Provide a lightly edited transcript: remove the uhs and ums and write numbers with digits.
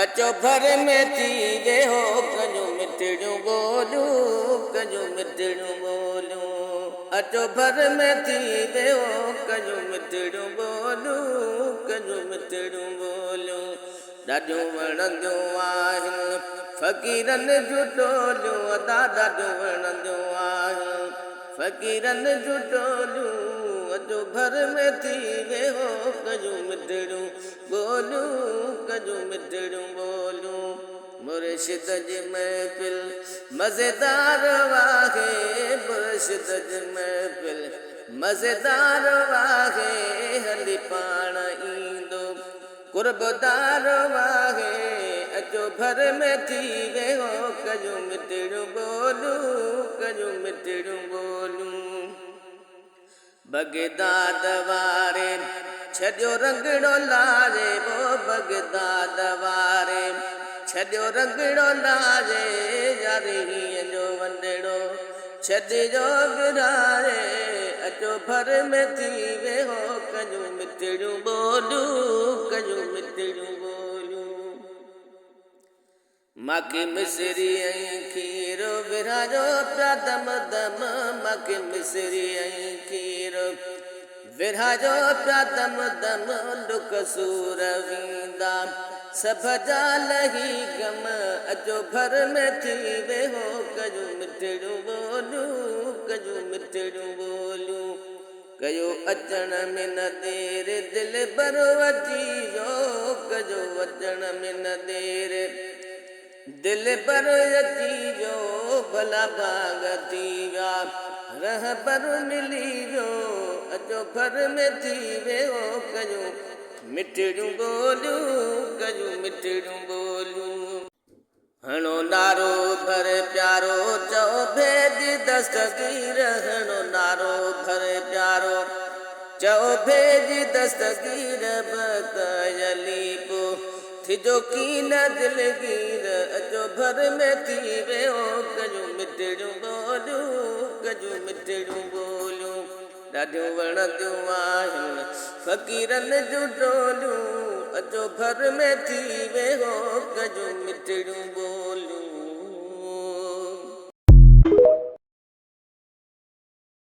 अचो भर में थी वे हो कजू मिठड़ियूं ॿोलियूं कजू मिठड़ियूं ॿोलियूं अचो भर में थी वे हो कजू मिठड़ियूं ॿोलियूं कजू मिठड़ियूं ॿोलियूं ॾाढियूं वणंदियूं आहिनि फ़क़ीरनि जूं टोलियूं अदा ॾाढियूं वणंदियूं आहिनि फ़क़ीरनि जूं टोलियूं अचो भर में थी वे हो कजू मिठड़ियूं ॿोलियूं कजू मिठड़ियूं ॿोलियूं मुर्शिद जी महफ़िल मज़ेदार वाहे मुर्शिद जी महफ़िल मज़ेदार वाहे हली पाण ईंदो कुर्बदार वाहे अचो भर में थी वे हो कजू मिठड़ियूं ॿोलियूं कजू मिठड़ियूं ॿोलियूं बगदाद वारे छॾियो रंगड़ो लारे वो बगदाद वारे छॾियो रंगड़ो लारे यारी हीअं जो वंडड़ो छॾियो विरारे अचो भर में थी वे हो कजू मिठड़ियूं ॿोलियूं कजू मिठड़ियूं ॿोलियूं माखे मिसरी ऐं खीरो विराजो पिया दम दम माखे मिसरी ऐं खीरो विराजो पिया दम दम डुक सूर वींदा सभ जा लही गम अचो भर में थी वे हो कजू मिठड़ियूं ॿोलियूं कजू मिठड़ियूं ॿोलियूं कयो अचण में न देर दिल भरो अची वियो कजो अचण में न देर दिल पर अची वियो भला भाग थी विया रह पर मिली वियो अचो भर में थी वियो कजू मिठड़ियूं ॿोलियूं कजू मिठड़ियूं ॿोलियूं हणो नारो भर प्यारो चओ भेजी दस्तगीर हणो नारो भर प्यारो चओ भेजी दस्तगीर बकयली पो थिजो कीन दिलगीर अचो भर में थी वियो कजू मिठड़ियूं ॿोलियूं कजू मिठड़ियूं ॿोलियूं ॾाढियूं वणंदियूं आहिनि फ़क़ीरनि जूं टोलियूं अचो भर में थी वियो कजू मिठड़ियूं